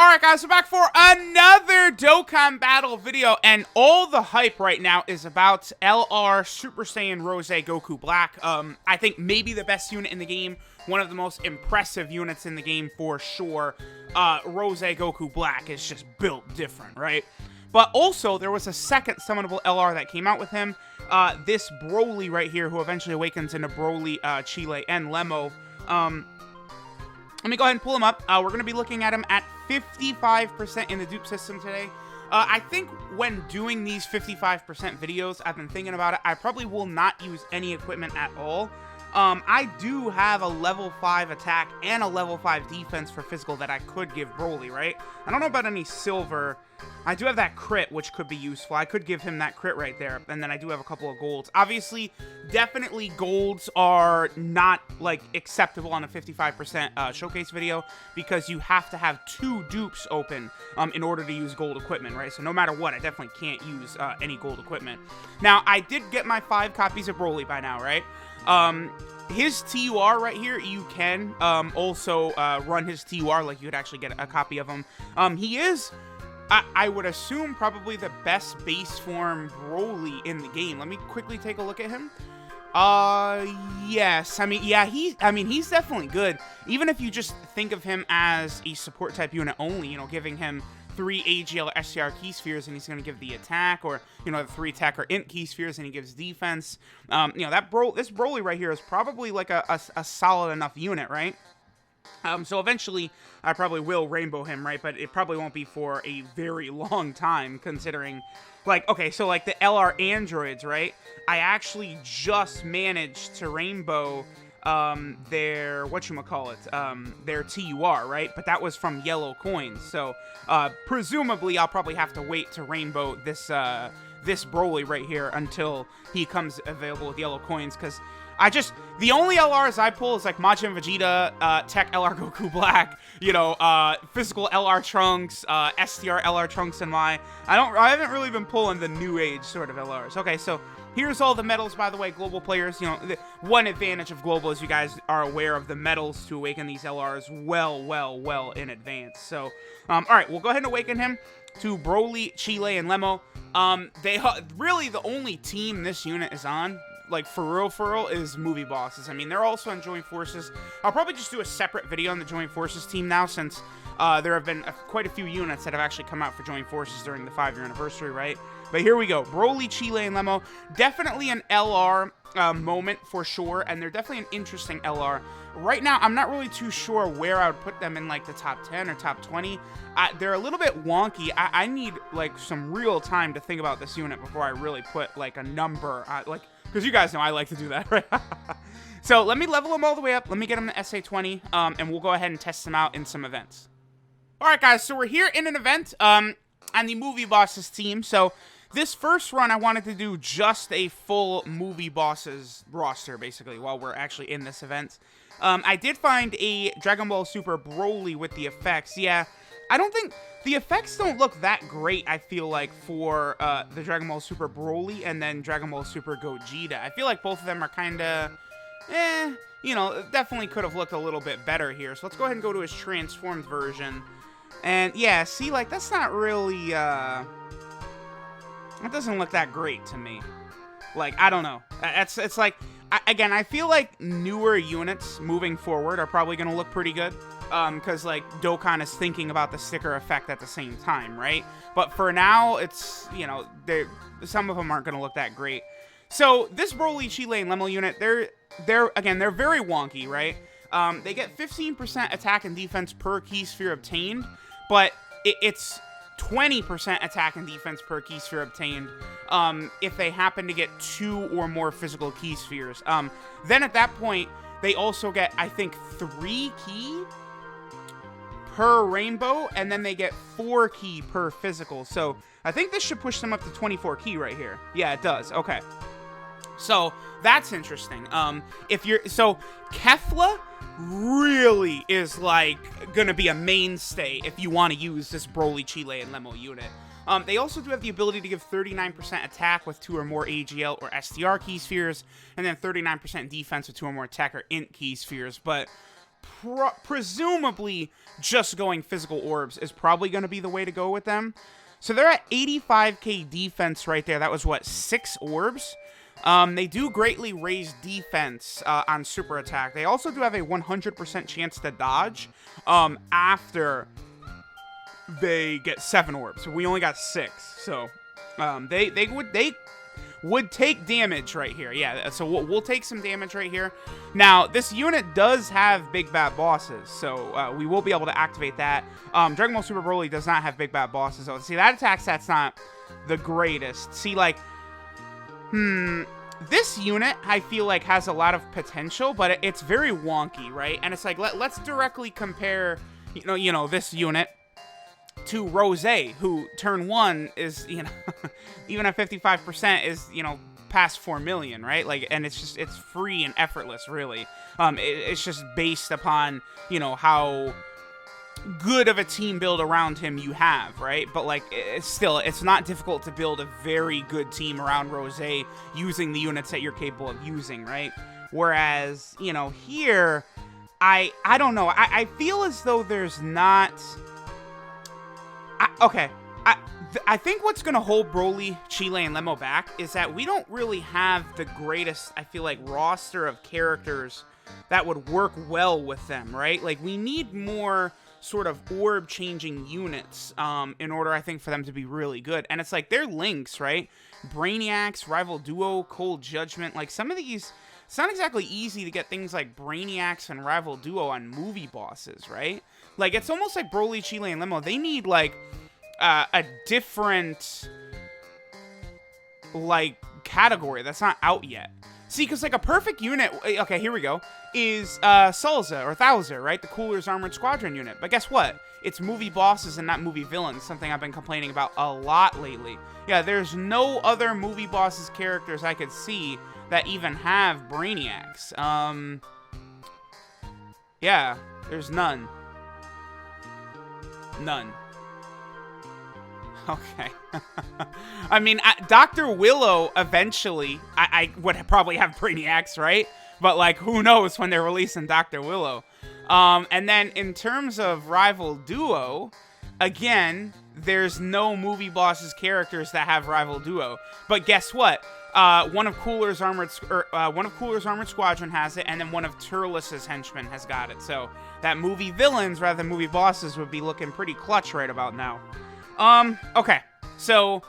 Alright guys, we're back for another Dokkan battle video, and all the hype right now is about LR Super Saiyan Rose Goku Black. I think maybe the best unit in the game, one of the most impressive units in the game for sure. Rose Goku Black is just built different, right? But also, there was a second summonable LR that came out with him. This BROLY right here, who eventually awakens into BROLY, CHEELAI Lemo. Let me go ahead and pull him up. We're going to be looking at him at 55% in the dupe system today. I think when doing these 55% videos, I've been thinking about it. I probably will not use any equipment at all. I do have a level 5 attack and a level 5 defense for physical that I could give BROLY, right? I don't know about any silver. I do have that crit, which could be useful. I could give him that crit right there, and then I do have a couple of golds. Obviously, definitely golds are not, like, acceptable on a 55% showcase video, because you have to have 2 dupes open in order to use gold equipment, right? So no matter what, I definitely can't use any gold equipment. Now, I did get my 5 copies of BROLY by now, right? His TUR right here, you can also run his TUR, like you would actually get a copy of him. He is, I would assume, probably the best base form BROLY in the game. Let me quickly take a look at him. Yes. I mean, yeah, he's definitely good. Even if you just think of him as a support type unit only, you know, giving him 3 AGL or STR key spheres and he's going to give the attack, or, you know, the 3 attack or int key spheres and he gives defense. You know, this BROLY right here is probably like a solid enough unit, right? So eventually I probably will rainbow him, right? But it probably won't be for a very long time, considering, like, okay, so like the LR androids, right? I actually just managed to rainbow their, their TUR, right? But that was from yellow coins. So presumably I'll probably have to wait to rainbow this this BROLY right here until he comes available with yellow coins, because the only LRs I pull is like Majin Vegeta, Tech LR Goku Black, you know, physical LR Trunks, STR LR Trunks and I haven't really been pulling the new age sort of LRs. Okay, so here's all the medals, by the way, global players. You know, one advantage of global is you guys are aware of the medals to awaken these LRs well in advance. So, all right, we'll go ahead and awaken him to BROLY, CHEELAI, and Lemo. They really the only team this unit is on, like, for real, is movie bosses. I mean, they're also on Joint Forces. I'll probably just do a separate video on the Joint Forces team now, since there have been quite a few units that have actually come out for Joint Forces during the 5-year anniversary, right? But here we go. BROLY, CHEELAI, and Lemo. Definitely an LR moment for sure, and they're definitely an interesting LR. Right now, I'm not really too sure where I would put them in, like, the top 10 or top 20. They're a little bit wonky. I need, like, some real time to think about this unit before I really put, like, a number, because you guys know I like to do that, right? So let me level them all the way up. Let me get them to SA20, and we'll go ahead and test them out in some events. All right, guys, so we're here in an event on the Movie Bosses team. So this first run, I wanted to do just a full Movie Bosses roster, basically, while we're actually in this event. I did find a Dragon Ball Super BROLY with the effects. Yeah, I don't think the effects don't look that great, I feel like, for the Dragon Ball Super BROLY and then Dragon Ball Super Gogeta. I feel like both of them are kind of, you know, definitely could have looked a little bit better here. So let's go ahead and go to his transformed version. And yeah, see, like, that's not really, that doesn't look that great to me. Like, I don't know. It's like, again, I feel like newer units moving forward are probably going to look pretty good. Because, like, Dokkan is thinking about the sticker effect at the same time, right? But for now, it's, you know, some of them aren't going to look that great. So, this BROLY, CHEELAI, and Lemo unit, they're very wonky, right? They get 15% attack and defense per key sphere obtained, but it's 20% attack and defense per key sphere obtained if they happen to get 2 or more physical key spheres. Then at that point, they also get, I think, 3 key per rainbow, and then they get 4 key per physical. So I think this should push them up to 24 key right here. Yeah, it does. Okay. So that's interesting. So Kefla really is, like, gonna be a mainstay if you want to use this BROLY, CHEELAI, and Lemo unit. They also do have the ability to give 39% attack with 2 or more AGL or STR key spheres, and then 39% defense with 2 or more attack or int key spheres. But presumably just going physical orbs is probably going to be the way to go with them. So they're at 85k defense right there. That was, what, 6 orbs? They do greatly raise defense on super attack. They also do have a 100% chance to dodge after they get 7 orbs. We only got 6, so they would take damage right here. Yeah, so we'll take some damage right here. Now, this unit does have big bad bosses, so we will be able to activate that. Dragon Ball Super Broly does not have big bad bosses. So, see, that attack stat's not the greatest. See, like, this unit, I feel like, has a lot of potential, but it's very wonky, right? And it's like, let's directly compare, you know, this unit to Rose, who turn 1 is, you know, even at 55% is, you know, past 4 million, right? Like, and it's free and effortless, really. It's just based upon, you know, how good of a team build around him you have, right? But like, it's not difficult to build a very good team around Rose using the units that you're capable of using, right? Whereas, you know, here, I don't know. I feel as though there's not... Okay, I think what's going to hold Broly, CHEELAI, and Lemo back is that we don't really have the greatest, I feel like, roster of characters that would work well with them, right? Like, we need more sort of orb-changing units in order, I think, for them to be really good. And it's like, they're links, right? Brainiacs, Rival Duo, Cold Judgment, like, some of these... It's not exactly easy to get things like Brainiacs and Rival Duo on movie bosses, right? Like, it's almost like Broly, CHEELAI, and Lemo. They need, like, a different, like, category that's not out yet. See, because, like, a perfect unit... Okay, here we go. Is Salza, or Thouser, right? The Cooler's Armored Squadron unit. But guess what? It's movie bosses and not movie villains. Something I've been complaining about a lot lately. Yeah, there's no other movie bosses characters I could see that even have Brainiacs. Yeah, there's none. None. Okay. I mean, Dr. Willow, eventually, I would probably have Brainiacs, right? But, like, who knows when they're releasing Dr. Willow. And then, in terms of Rival Duo, again, there's no movie bosses characters that have Rival Duo. But guess what? One of Cooler's Armored Squadron has it, and then one of Turles' henchmen has got it. So that movie villains rather than movie bosses would be looking pretty clutch right about now. Okay, so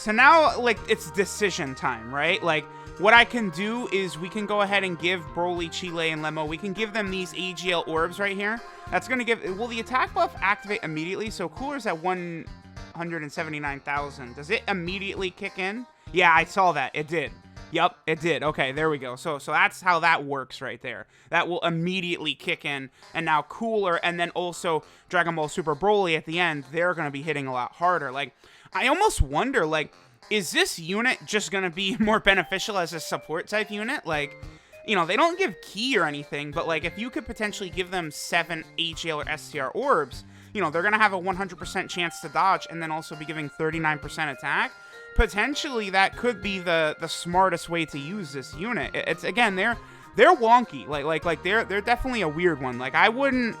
now, like, it's decision time, right? Like, what I can do is we can go ahead and give Broly, CHEELAI, and Lemo, we can give them these AGL orbs right here. That's gonna give, will the attack buff activate immediately? So Cooler's at 179,000. Does it immediately kick in? Yeah, I saw that. It did. Yep, it did. Okay, there we go. So that's how that works right there. That will immediately kick in. And now Cooler and then also Dragon Ball Super Broly at the end, they're going to be hitting a lot harder. Like, I almost wonder, like, is this unit just going to be more beneficial as a support type unit? Like, you know, they don't give key or anything, but, like, if you could potentially give them 7 HL or STR orbs, you know, they're going to have a 100% chance to dodge and then also be giving 39% attack. Potentially, that could be the smartest way to use this unit. It's, again, they're wonky. Like they're definitely a weird one. Like, I wouldn't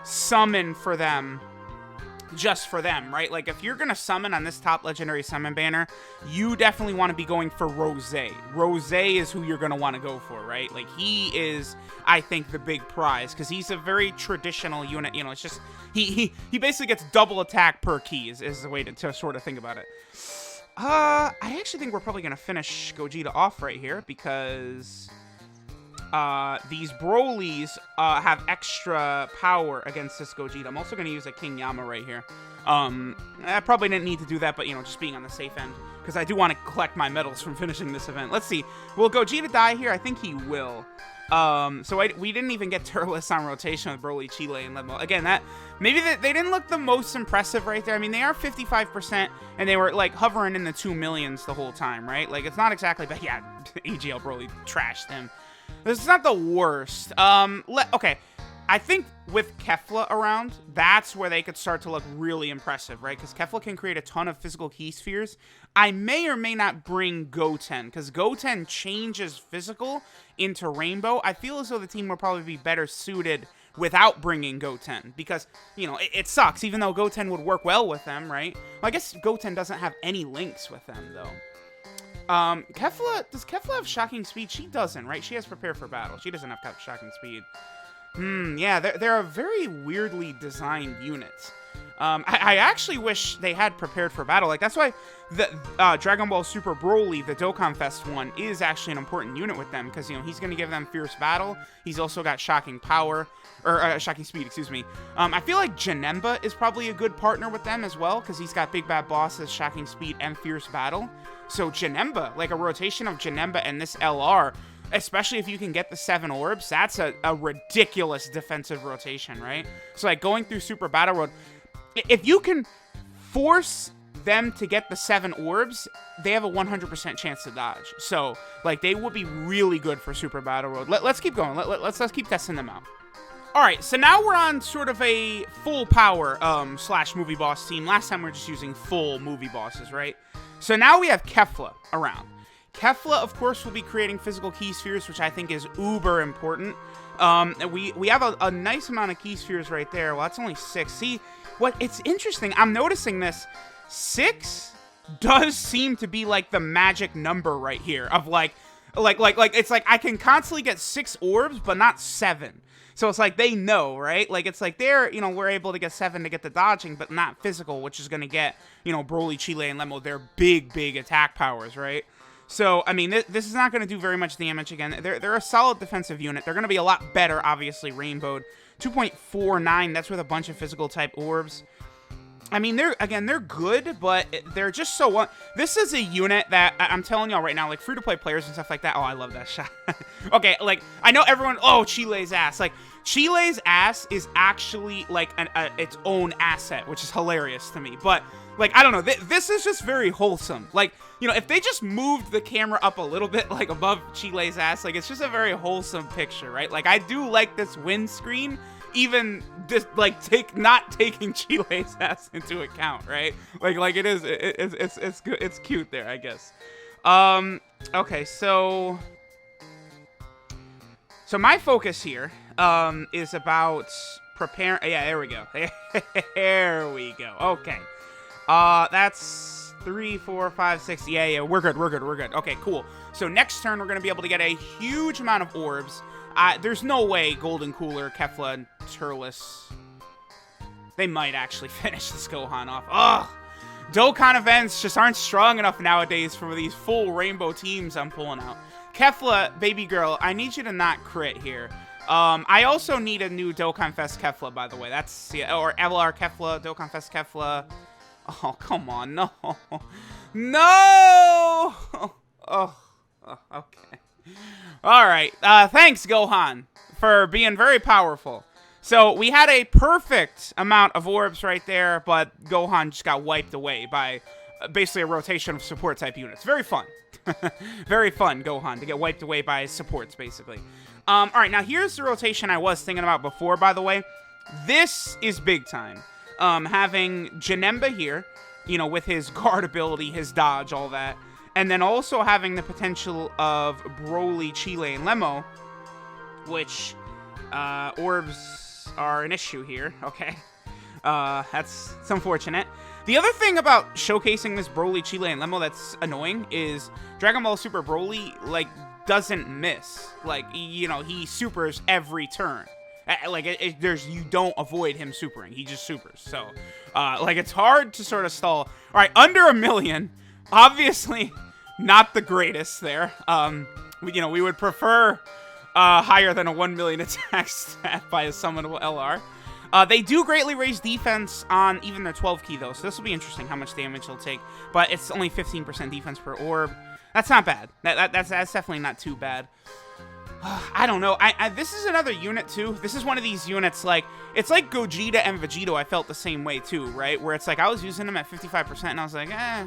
summon for them just for them, right? Like, if you're gonna summon on this top legendary summon banner, you definitely want to be going for Rose. Rose is who you're gonna want to go for, right? Like, he is, I think, the big prize because he's a very traditional unit. You know, it's just he basically gets double attack per key is the way to sort of think about it. I actually think we're probably going to finish Gogeta off right here because these Brolys have extra power against this Gogeta. I'm also going to use a King Yama right here. I probably didn't need to do that, but, you know, just being on the safe end because I do want to collect my medals from finishing this event. Let's see. Will Gogeta die here? I think he will. We didn't even get Turles on rotation with Broly, CHEELAI, and Lemo. Again, maybe they didn't look the most impressive right there. I mean, they are 55%, and they were, like, hovering in the 2 millions the whole time, right? Like, it's not exactly, but yeah, AGL Broly trashed him. This is not the worst. Okay, I think with Kefla around, that's where they could start to look really impressive, right? Because Kefla can create a ton of physical key spheres. I may or may not bring Goten, because Goten changes physical into Rainbow. I feel as though the team will probably be better suited without bringing Goten, because, you know, it sucks, even though Goten would work well with them, right? Well, I guess Goten doesn't have any links with them, though. Kefla, does Kefla have Shocking Speed? She doesn't, right? She has Prepare for Battle. She doesn't have Shocking Speed. Yeah, they're a very weirdly designed unit. I actually wish they had Prepared for Battle. Like, that's why the Dragon Ball Super Broly, the Dokkan Fest one, is actually an important unit with them, because, you know, he's going to give them Fierce Battle. He's also got Shocking Power, or Shocking Speed, excuse me. I feel like Janemba is probably a good partner with them as well, because he's got Big Bad Boss's Shocking Speed and Fierce Battle. So Janemba, like a rotation of Janemba and this LR, especially if you can get the 7 orbs, that's a ridiculous defensive rotation, right? So, like, going through Super Battle Road, if you can force them to get the 7 orbs, they have a 100% chance to dodge. So, like, they would be really good for Super Battle Road. Let's keep going. Let's keep testing them out. Alright, so now we're on sort of a full power slash movie boss team. Last time we were just using full movie bosses, right? So now we have Kefla around. Kefla, of course, will be creating physical key spheres, which I think is uber important. We have a nice amount of key spheres right there. Well, that's only 6. See, it's interesting. I'm noticing this. 6 does seem to be like the magic number right here of like it's like I can constantly get 6 orbs, but not 7. So it's like they know, right? Like, it's like we're able to get 7 to get the dodging, but not physical, which is going to get, Broly, CHEELAI, and Lemo their big attack powers, right? So, I mean, this is not going to do very much damage again. They're a solid defensive unit. They're going to be a lot better, obviously, rainbowed. 2.49, that's with a bunch of physical type orbs. I mean, they're good, but they're just so... This is a unit that, I'm telling y'all right now, like, free-to-play players and stuff like that... Oh, I love that shot. Okay, like, I know everyone... Oh, CHEELAI's ass. Like, CHEELAI's ass is actually, like, its own asset, which is hilarious to me. But, like, I don't know. This is just very wholesome. Like, if they just moved the camera up a little bit, like, above CHEELAI's ass, like, it's just a very wholesome picture, right? Like, I do like this windscreen... Even just like not taking CHEELAI's ass into account, right? Like it is, it's good, it's cute there, I guess. Okay, so my focus here is about preparing. Yeah, there we go. There we go. Okay, that's 3, 4, 5, 6. Yeah, we're good. Okay, cool. So next turn we're gonna be able to get a huge amount of orbs. There's no way Golden Cooler, Kefla, and Turles, they might actually finish this Gohan off. Ugh! Dokkan events just aren't strong enough nowadays for these full rainbow teams I'm pulling out. Kefla, baby girl, I need you to not crit here. I also need a new Dokkan Fest Kefla, by the way. That's, yeah, or LR Kefla, Dokkan Fest Kefla. Oh, come on, no. No! Oh, okay. Alright, thanks, Gohan, for being very powerful. So, we had a perfect amount of orbs right there, but Gohan just got wiped away by basically a rotation of support-type units. Very fun. Very fun, Gohan, to get wiped away by supports, basically. Alright, now here's the rotation I was thinking about before, by the way. This is big time. Having Janemba here, with his guard ability, his dodge, all that. And then also having the potential of Broly, CHEELAI, and Lemo, which orbs are an issue here, okay? It's unfortunate. The other thing about showcasing this Broly, CHEELAI, and Lemo that's annoying is Dragon Ball Super Broly, like, doesn't miss. Like, he supers every turn. You don't avoid him supering. He just supers. So, it's hard to sort of stall. All right, under 1 million. Obviously, not the greatest there. We would prefer higher than a 1 million attack stat by a summonable LR. They do greatly raise defense on even their 12 key, though, so this will be interesting how much damage they'll take. But it's only 15% defense per orb. That's not bad. That's definitely not too bad. I don't know. This is another unit, too. This is one of these units, like, it's like Gogeta and Vegito. I felt the same way, too, right? Where it's like, I was using them at 55%, and I was like, I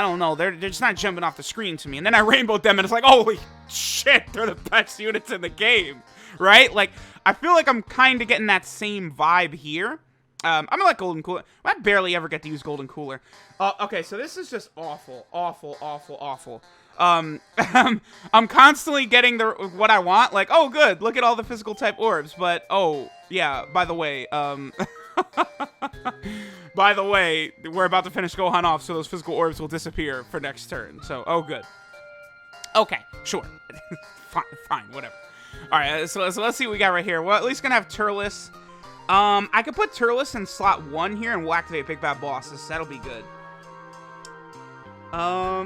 don't know. They're just not jumping off the screen to me. And then I rainbowed them, and it's like, holy shit, they're the best units in the game, right? Like, I feel like I'm kind of getting that same vibe here. I'm gonna let Golden Cooler. I barely ever get to use Golden Cooler. Okay, so this is just awful, awful, awful, awful. I'm constantly getting what I want. Like, oh, good, look at all the physical type orbs. But oh, yeah. By the way, we're about to finish Gohan off, so those physical orbs will disappear for next turn. So, oh, good. Okay, sure. fine, whatever. All right, so let's see what we got right here. We're at least gonna have Turles. I could put Turles in slot 1 here, and we'll activate Big Bad Bosses. That'll be good. How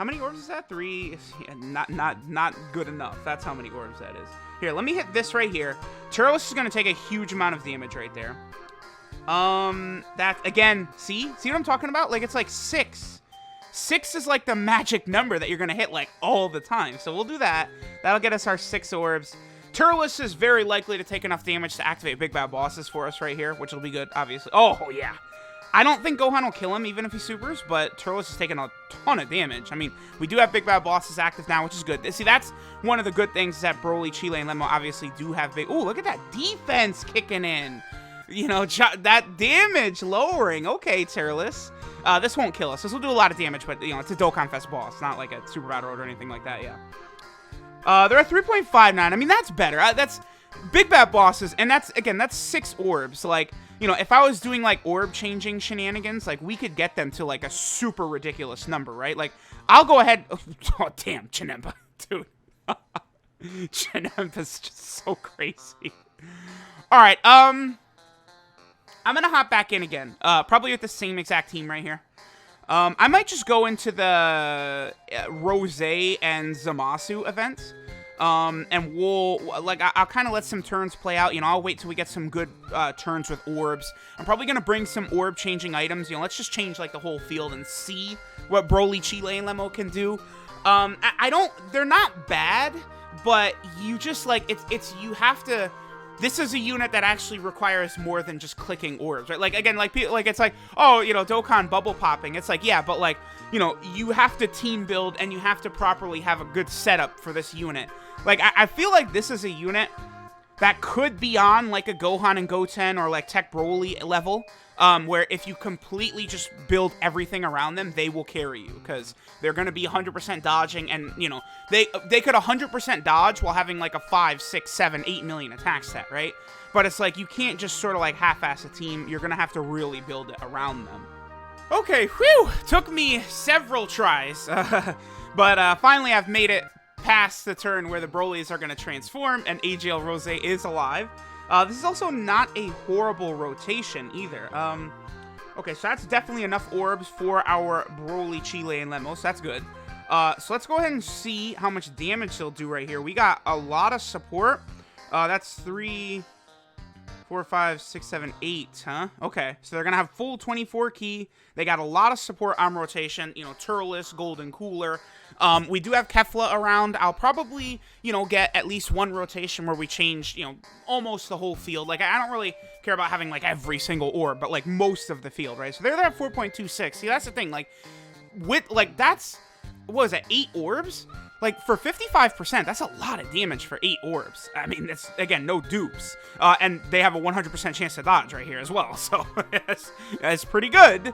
many orbs is that? 3. Yeah, not good enough. That's how many orbs that is. Here, let me hit this right here. Turles is gonna take a huge amount of damage right there. That again. See what I'm talking about? Like, it's like 6. 6 is like the magic number that you're gonna hit like all the time. So we'll do that. That'll get us our 6 orbs. Turles is very likely to take enough damage to activate Big Bad Bosses for us right here, which will be good, obviously. Oh, yeah. I don't think Gohan will kill him even if he supers, but Turles is taking a ton of damage. I mean, we do have Big Bad Bosses active now, which is good. See, that's one of the good things is that Broly, CHEELAI, and Lemo obviously do have big... Ooh, look at that defense kicking in. You know, that damage lowering. Okay, Turles. This won't kill us. This will do a lot of damage, but, you know, it's a Dokkan Fest boss, not like a Super Battle Road or anything like that, yeah. They're at 3.59. I mean, that's better. That's Big Bad Bosses, and that's 6 orbs. Like, you know, if I was doing, like, orb-changing shenanigans, like, we could get them to, like, a super ridiculous number, right? Like, I'll go ahead... Oh, damn, Janemba. Dude. Janemba's just so crazy. Alright, I'm gonna hop back in again. Probably with the same exact team right here. I might just go into the Rose and Zamasu events. And I'll kind of let some turns play out. You know, I'll wait till we get some good turns with orbs. I'm probably going to bring some orb-changing items. You know, let's just change, like, the whole field and see what Broly, CHEELAI, and Lemo can do. They're not bad, but you just, like, you have to... This is a unit that actually requires more than just clicking orbs, right? Like, again, like it's like, oh, you know, Dokkan bubble popping. It's like, yeah, but, like, you know, you have to team build and you have to properly have a good setup for this unit. Like, I feel like this is a unit that could be on, like, a Gohan and Goten or, like, Tech Broly level, where if you completely just build everything around them, they will carry you, because they're going to be 100% dodging, and, you know, they could 100% dodge while having, like, a 5, 6, 7, 8 million attack stat, right? But it's like, you can't just sort of, like, half-ass a team. You're going to have to really build it around them. Okay, whew! Took me several tries, but finally I've made it past the turn where the Brolys are going to transform, and AGL Rose is alive. This is also not a horrible rotation either. Okay, so that's definitely enough orbs for our Broly, CHEELAI, and Lemo, so that's good. So let's go ahead and see how much damage they'll do right here. We got a lot of support. That's 3, 4, 5, 6, 7, 8, huh? Okay, so they're going to have full 24 key. They got a lot of support on rotation. You know, Turles, Golden Cooler. We do have Kefla around. I'll probably, you know, get at least one rotation where we change, you know, almost the whole field. Like, I don't really care about having, like, every single orb, but, like, most of the field, right? So they're there at 4.26. See, that's the thing. Like, that's, what is that, 8 orbs? Like, for 55%, that's a lot of damage for 8 orbs. I mean, that's, again, no dupes. And they have a 100% chance to dodge right here as well. So, that's pretty good.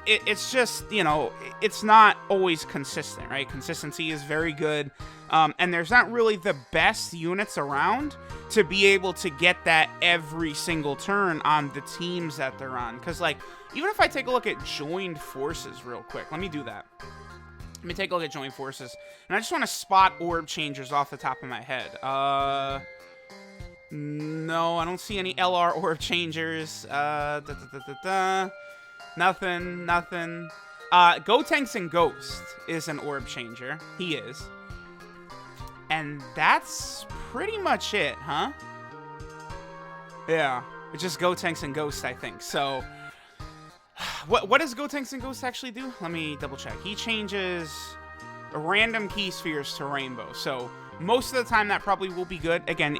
It's just, you know, it's not always consistent, right? Consistency is very good. And there's not really the best units around to be able to get that every single turn on the teams that they're on. Because, like, even if I take a look at joined forces real quick, let me do that. Let me take a look at joined forces. And I just want to spot orb changers off the top of my head. No, I don't see any LR orb changers. Nothing. Gotenks and Ghost is an orb changer. He is. And that's pretty much it, huh? Yeah. It's just Gotenks and Ghost, I think. So, what does Gotenks and Ghost actually do? Let me double check. He changes random key spheres to rainbow. So, most of the time that probably will be good. Again,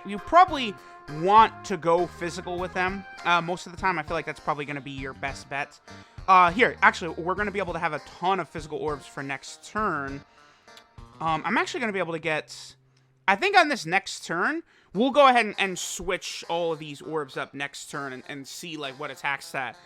you probably want to go physical with them. Most of the time, I feel like that's probably going to be your best bet. Here, actually, we're going to be able to have a ton of physical orbs for next turn. I'm actually going to be able to get... I think on this next turn, we'll go ahead and switch all of these orbs up next turn and see, like, what attack stat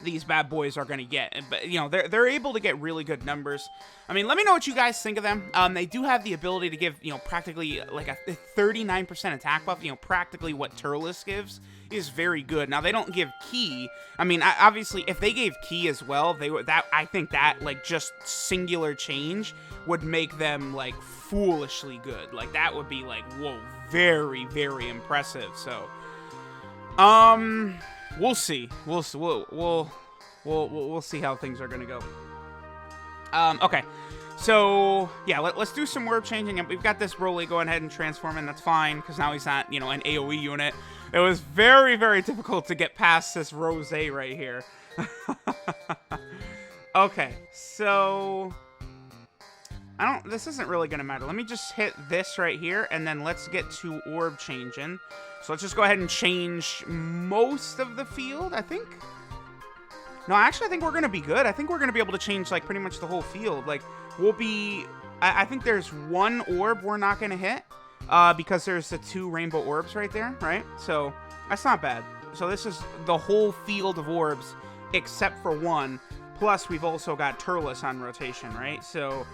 these bad boys are going to get. But, you know, they're able to get really good numbers. I mean, let me know what you guys think of them. They do have the ability to give, you know, practically like a 39% attack buff. You know, practically what Turles gives is very good. Now, they don't give Ki. I mean, obviously, if they gave Ki as well, they would, I think that, like, just singular change would make them, like, foolishly good. Like, that would be, like, whoa, very, very impressive. So, we'll see. We'll see how things are gonna go. Okay. So yeah, let's do some orb changing. We've got this Broly going ahead and transforming. That's fine because now he's not, you know, an AOE unit. It was very, very difficult to get past this Rose right here. Okay, so this isn't really gonna matter. Let me just hit this right here, and then let's get to orb changing. So let's just go ahead and change most of the field, I think. No, actually, I think we're going to be good. I think we're going to be able to change, like, pretty much the whole field. Like, we'll be... I think there's one orb we're not going to hit because there's the 2 rainbow orbs right there, right? So, that's not bad. So, this is the whole field of orbs except for one. Plus, we've also got Turles on rotation, right? So...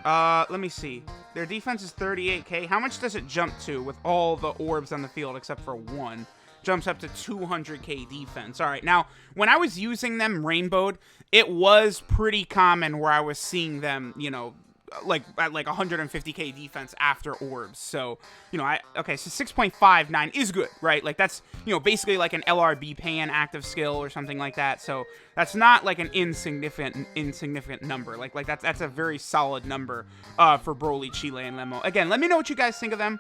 let me see. Their defense is 38k. How much does it jump to with all the orbs on the field except for one? Jumps up to 200k defense. All right, now, when I was using them rainbowed, it was pretty common where I was seeing them, you know, like at like 150k defense after orbs. So, you know, okay, so 6.59 is good, right? Like that's, you know, basically like an LRB pan active skill or something like that. So that's not like an insignificant number. Like that's a very solid number for Broly, CHEELAI, and Lemo. Again, let me know what you guys think of them.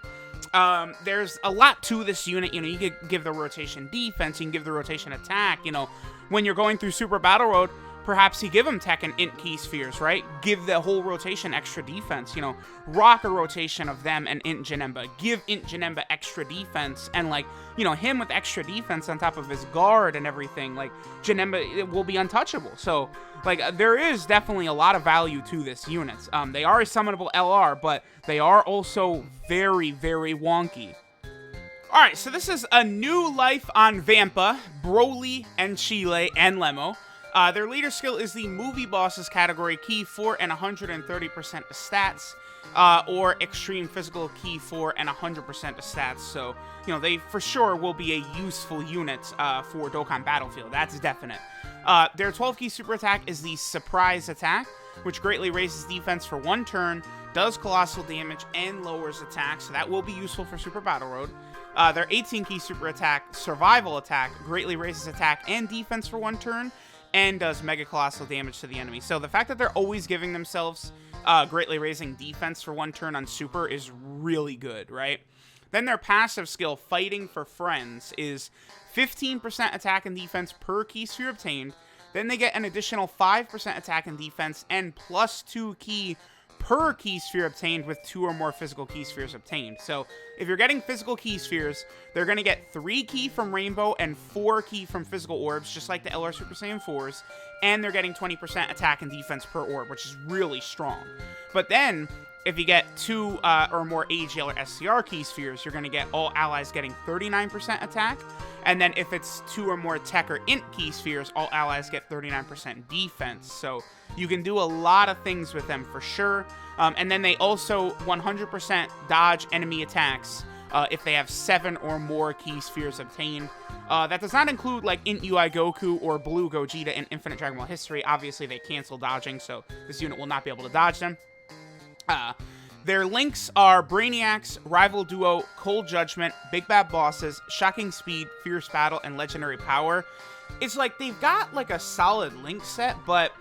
There's a lot to this unit. You know, you could give the rotation defense, you can give the rotation attack. You know, when you're going through Super Battle Road, perhaps you give them Tech and Int Key Spheres, right? Give the whole rotation extra defense, you know, rock a rotation of them and Int Janemba. Give Int Janemba extra defense, and, like, you know, him with extra defense on top of his guard and everything, like, Janemba will be untouchable. So, like, there is definitely a lot of value to this unit. They are a summonable LR, but they are also very, very wonky. Alright, so this is a new life on Vampa, Broly, and CHEELAI, and Lemo. Their leader skill is the movie bosses category, key 4 and 130% of stats, or extreme physical key 4 and 100% of stats. So, you know, they for sure will be a useful unit for Dokkan Battlefield. That's definite. Their 12 key super attack is the surprise attack, which greatly raises defense for 1 turn, does colossal damage, and lowers attack. So that will be useful for Super Battle Road. Their 18 key super attack, survival attack, greatly raises attack and defense for 1 turn, and does mega colossal damage to the enemy. So the fact that they're always giving themselves greatly raising defense for 1 turn on super is really good, right? Then their passive skill, Fighting for Friends, is 15% attack and defense per key sphere obtained. Then they get an additional 5% attack and defense and plus 2 key per key sphere obtained with 2 or more physical key spheres obtained. So if you're getting physical key spheres, they're going to get 3 key from Rainbow and 4 key from physical orbs, just like the LR Super Saiyan 4s, and they're getting 20% attack and defense per orb, which is really strong. But then, if you get 2 or more AGL or SCR key spheres, you're going to get all allies getting 39% attack, and then if it's 2 or more Tech or Int key spheres, all allies get 39% defense. So you can do a lot of things with them for sure. And then they also 100% dodge enemy attacks if they have 7 or more key spheres obtained. That does not include like Int UI Goku or Blue Gogeta in Infinite Dragon Ball History. Obviously, they cancel dodging, so this unit will not be able to dodge them. Their links are Brainiacs, Rival Duo, Cold Judgment, Big Bad Bosses, Shocking Speed, Fierce Battle, and Legendary Power. It's like they've got like a solid link set, but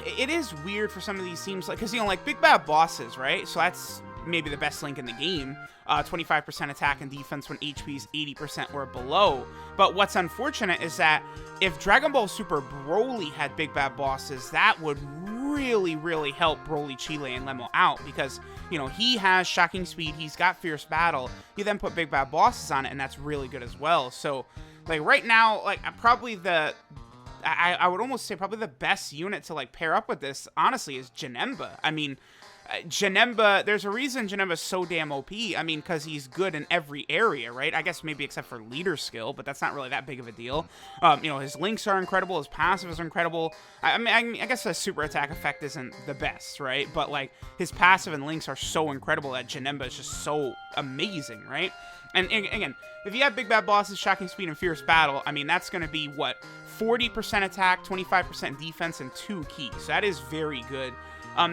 it is weird for some of these teams, like, because, you know, like Big Bad Bosses, right? So that's maybe the best link in the game. 25% attack and defense when HP is 80% or below. But what's unfortunate is that if Dragon Ball Super Broly had Big Bad Bosses, that would really, really help Broly, CHEELAI, and Lemo out, because, you know, he has Shocking Speed, he's got Fierce Battle, you then put Big Bad Bosses on it, and that's really good as well. So, like, right now, like, probably I would almost say probably the best unit to, like, pair up with this, honestly, is Janemba. I mean, Janemba, there's a reason Janemba's so damn OP. I mean, because he's good in every area, right? I guess maybe except for leader skill, but that's not really that big of a deal. You know, his links are incredible. His passives are incredible. I guess the super attack effect isn't the best, right? But, like, his passive and links are so incredible that Janemba is just so amazing, right? And again, if you have big bad bosses, shocking speed, and fierce battle, I mean, that's going to be, what, 40% attack, 25% defense, and 2 keys. So that is very good.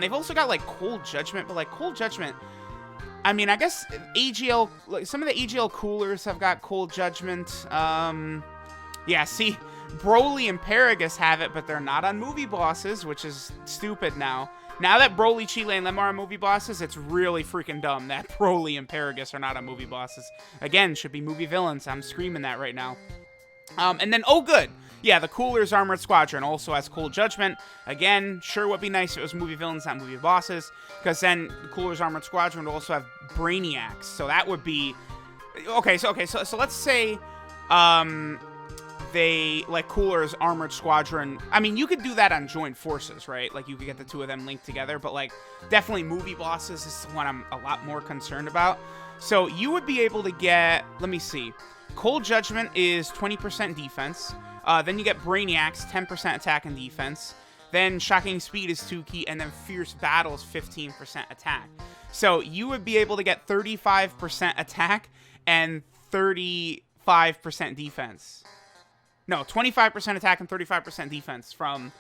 They've also got, like, Cold Judgment, but, like, Cold Judgment, I mean, I guess AGL, like, some of the AGL coolers have got Cold Judgment. Yeah, see, Broly and Paragus have it, but they're not on movie bosses, which is stupid now. Now that Broly, CHEELAI, and Lemo are movie bosses, it's really freaking dumb that Broly and Paragus are not on movie bosses. Again, should be movie villains. I'm screaming that right now. And then, oh good, yeah, the Cooler's Armored Squadron also has Cold Judgment. Again, sure would be nice if it was movie villains, not movie bosses, because then the Cooler's Armored Squadron would also have Brainiacs. So that would be, okay, so let's say, they, like, Cooler's Armored Squadron, I mean, you could do that on Joint Forces, right? Like, you could get the two of them linked together, but, like, definitely movie bosses is the one I'm a lot more concerned about. So you would be able to get, let me see, Cold Judgment is 20% defense, then you get Brainiacs, 10% attack and defense, then Shocking Speed is 2 key, and then Fierce Battle is 15% attack. So you would be able to get 35% attack and 35% defense. No, 25% attack and 35% defense from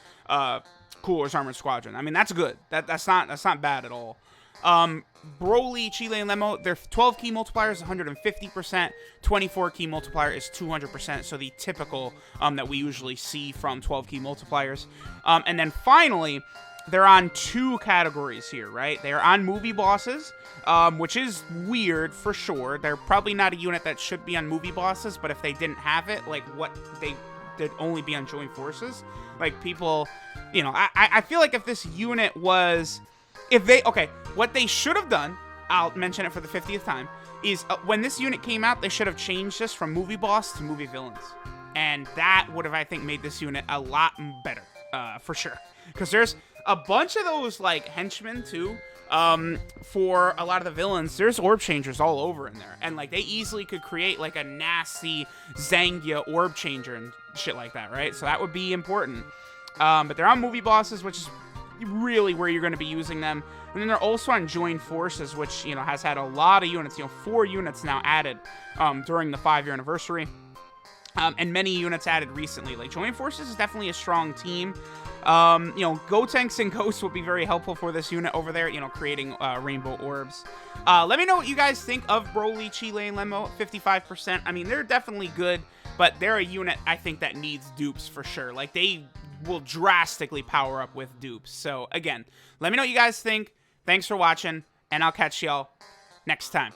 Cooler's Armored Squadron. I mean, that's good. That's not bad at all. Broly, CHEELAI, and Lemo, their 12 key multiplier is 150%, 24 key multiplier is 200%, so the typical that we usually see from 12 key multipliers. And then finally, they're on 2 categories here, right? They're on movie bosses, which is weird for sure. They're probably not a unit that should be on movie bosses, but if they didn't have it, like, what, they'd only be on Joint Forces? Like, people, you know, I feel like if this unit was, okay, what they should have done, I'll mention it for the 50th time, is when this unit came out, they should have changed this from movie boss to movie villains. And that would have, I think, made this unit a lot better, for sure. Because there's a bunch of those, like, henchmen, too, for a lot of the villains. There's orb changers all over in there. And, like, they easily could create, like, a nasty Zangia orb changer and shit like that, right? So that would be important. But they're on movie bosses, which is really where you're going to be using them. And then they're also on Joint Forces, which, you know, has had a lot of units, you know, 4 units now added during the 5-year anniversary. And many units added recently. Like, Joint Forces is definitely a strong team. You know, Gotenks and Ghosts would be very helpful for this unit over there, you know, creating rainbow orbs. Let me know what you guys think of Broly, CHEELAI, and Lemo, 55%. I mean, they're definitely good, but they're a unit, I think, that needs dupes for sure. Like, they will drastically power up with dupes. So, again, let me know what you guys think. Thanks for watching, and I'll catch y'all next time.